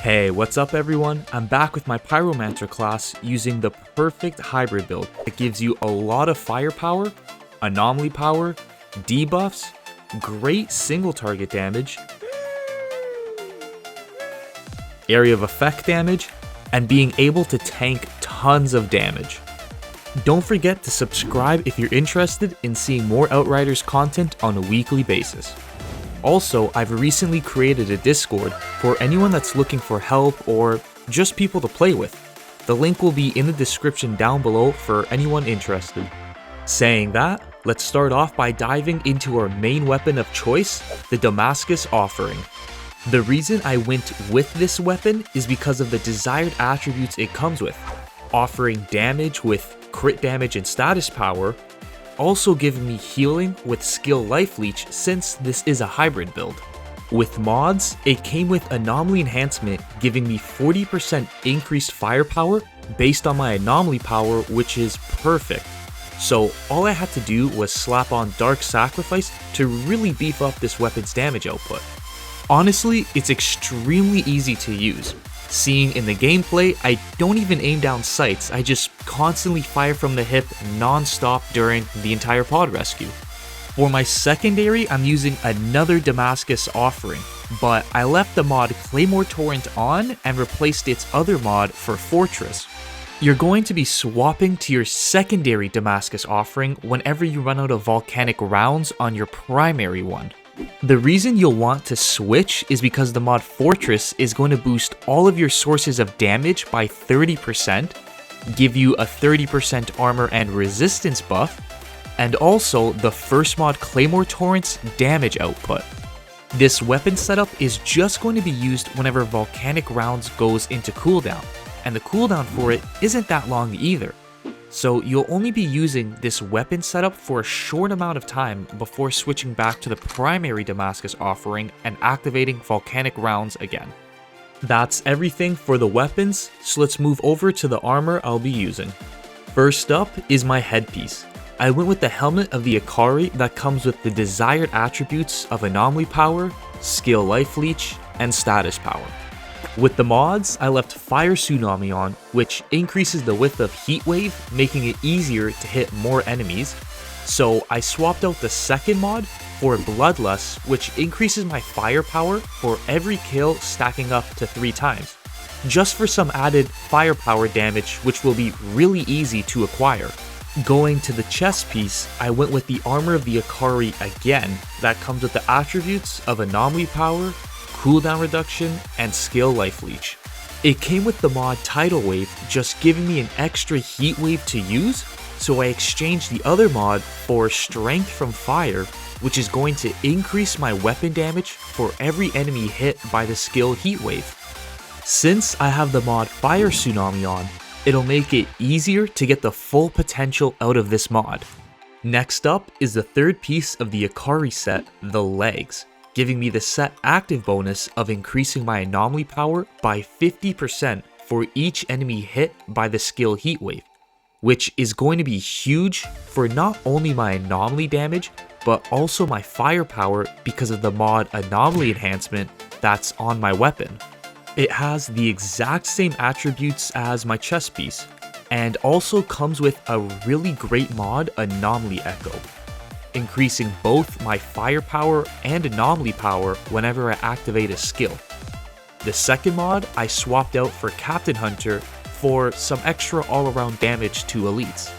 Hey, what's up everyone? I'm back with my Pyromancer class using the perfect hybrid build that gives you a lot of firepower, anomaly power, debuffs, great single target damage, area of effect damage, and being able to tank tons of damage. Don't forget to subscribe if you're interested in seeing more Outriders content on a weekly basis. Also, I've recently created a Discord for anyone that's looking for help or just people to play with. The link will be in the description down below for anyone interested. Saying that, let's start off by diving into our main weapon of choice, the Damascus Offering. The reason I went with this weapon is because of the desired attributes it comes with, offering damage with crit damage and status power, also giving me healing with skill life leech since this is a hybrid build. With mods, it came with anomaly enhancement giving me 40% increased firepower based on my anomaly power, which is perfect. So all I had to do was slap on Dark Sacrifice to really beef up this weapon's damage output. Honestly, it's extremely easy to use. Seeing in the gameplay, I don't even aim down sights, I just constantly fire from the hip non-stop during the entire pod rescue. For my secondary, I'm using another Damascus Offering, but I left the mod Claymore Torrent on and replaced its other mod for Fortress. You're going to be swapping to your secondary Damascus Offering whenever you run out of volcanic rounds on your primary one. The reason you'll want to switch is because the mod Fortress is going to boost all of your sources of damage by 30%, give you a 30% armor and resistance buff, and also the first mod Claymore Torrent's damage output. This weapon setup is just going to be used whenever volcanic rounds goes into cooldown, and the cooldown for it isn't that long either. So you'll only be using this weapon setup for a short amount of time before switching back to the primary Damascus Offering and activating volcanic rounds again. That's everything for the weapons, so let's move over to the armor I'll be using. First up is my headpiece. I went with the helmet of the Ikari that comes with the desired attributes of anomaly power, skill life leech, and status power. With the mods, I left Fire Tsunami on, which increases the width of Heat Wave, making it easier to hit more enemies. So I swapped out the second mod for Bloodlust, which increases my firepower for every kill, stacking up to 3 times. Just for some added firepower damage, which will be really easy to acquire. Going to the chest piece, I went with the Armor of the Ikari again, that comes with the attributes of Anomaly Power, cooldown reduction, and skill life leech. It came with the mod Tidal Wave, just giving me an extra heat wave to use, so I exchanged the other mod for Strength from Fire, which is going to increase my weapon damage for every enemy hit by the skill heat wave. Since I have the mod Fire Tsunami on, it'll make it easier to get the full potential out of this mod. Next up is the third piece of the Ikari set, the legs, giving me the set active bonus of increasing my anomaly power by 50% for each enemy hit by the skill heat wave, which is going to be huge for not only my anomaly damage, but also my firepower because of the mod anomaly enhancement that's on my weapon. It has the exact same attributes as my chest piece, and also comes with a really great mod Anomaly Echo, increasing both my firepower and anomaly power whenever I activate a skill. The second mod I swapped out for Captain Hunter for some extra all-around damage to elites.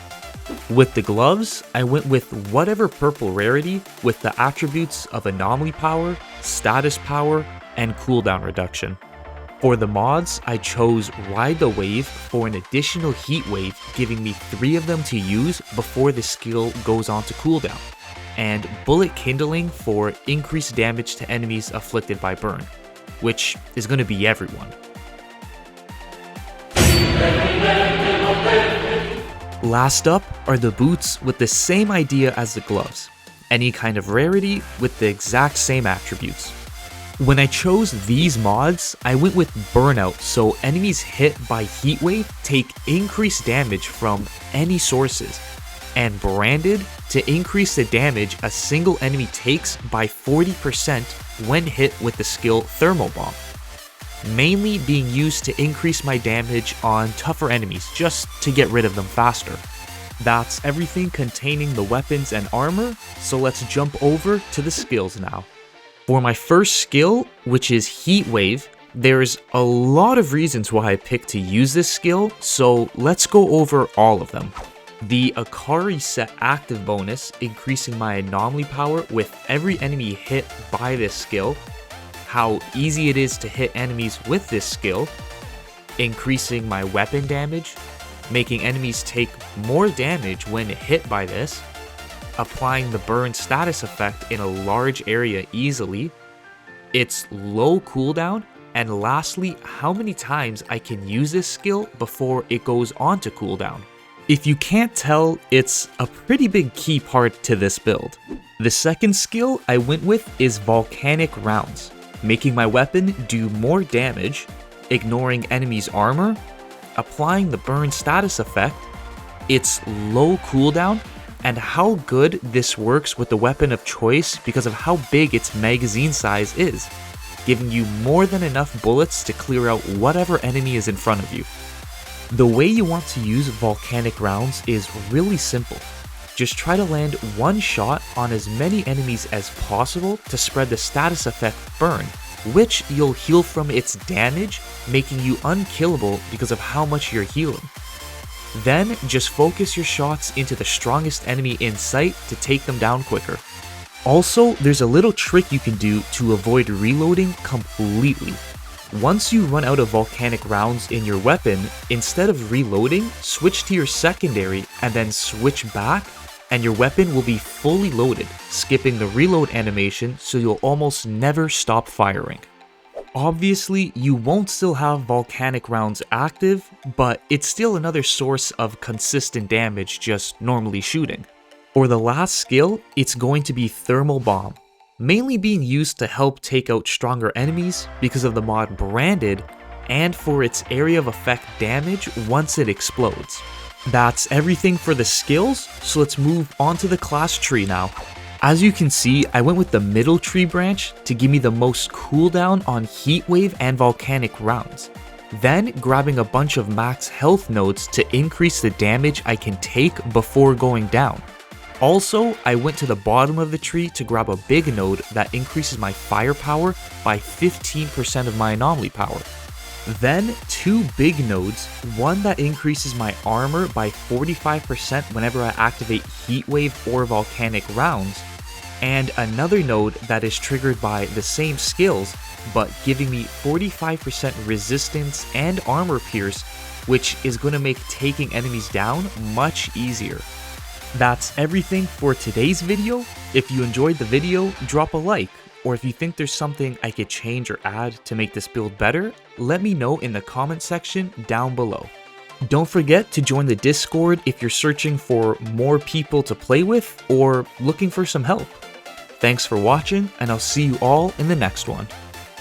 With the gloves, I went with whatever purple rarity with the attributes of anomaly power, status power, and cooldown reduction. For the mods, I chose Ride the Wave for an additional heat wave, giving me 3 of them to use before the skill goes on to cooldown, and Bullet Kindling for increased damage to enemies afflicted by burn, which is going to be everyone. Last up are the boots with the same idea as the gloves, any kind of rarity with the exact same attributes. When I chose these mods, I went with Burnout, so enemies hit by Heat Wave take increased damage from any sources, and Branded to increase the damage a single enemy takes by 40% when hit with the skill Thermal Bomb. mainly being used to increase my damage on tougher enemies just to get rid of them faster. That's everything containing the weapons and armor, so let's jump over to the skills now. For my first skill, which is Heat Wave, there's a lot of reasons why I picked to use this skill, so let's go over all of them. The Akari set active bonus, increasing my anomaly power with every enemy hit by this skill, how easy it is to hit enemies with this skill, increasing my weapon damage, making enemies take more damage when hit by this, applying the burn status effect in a large area easily, its low cooldown, and lastly, how many times I can use this skill before it goes on to cooldown. If you can't tell, it's a pretty big key part to this build. The second skill I went with is Volcanic Rounds, making my weapon do more damage, ignoring enemies' armor, applying the burn status effect, its low cooldown, and how good this works with the weapon of choice because of how big its magazine size is, giving you more than enough bullets to clear out whatever enemy is in front of you. The way you want to use Volcanic Rounds is really simple. Just try to land one shot on as many enemies as possible to spread the status effect burn, which you'll heal from its damage, making you unkillable because of how much you're healing. Then just focus your shots into the strongest enemy in sight to take them down quicker. Also, there's a little trick you can do to avoid reloading completely. Once you run out of Volcanic Rounds in your weapon, instead of reloading, switch to your secondary and then switch back, and your weapon will be fully loaded, skipping the reload animation so you'll almost never stop firing. Obviously, you won't still have Volcanic Rounds active, but it's still another source of consistent damage just normally shooting. For the last skill, it's going to be Thermal Bomb, mainly being used to help take out stronger enemies because of the mod Branded, and for its area of effect damage once it explodes. That's everything for the skills, so let's move on to the class tree now. As you can see, I went with the middle tree branch to give me the most cooldown on Heat Wave and Volcanic Rounds, then grabbing a bunch of max health nodes to increase the damage I can take before going down. Also, I went to the bottom of the tree to grab a big node that increases my firepower by 15% of my anomaly power. Then, two big nodes, one that increases my armor by 45% whenever I activate Heat Wave or Volcanic Rounds, and another node that is triggered by the same skills, but giving me 45% resistance and armor pierce, which is going to make taking enemies down much easier. That's everything for today's video. If you enjoyed the video, drop a like, or if you think there's something I could change or add to make this build better, let me know in the comment section down below. Don't forget to join the Discord if you're searching for more people to play with or looking for some help. Thanks for watching, and I'll see you all in the next one.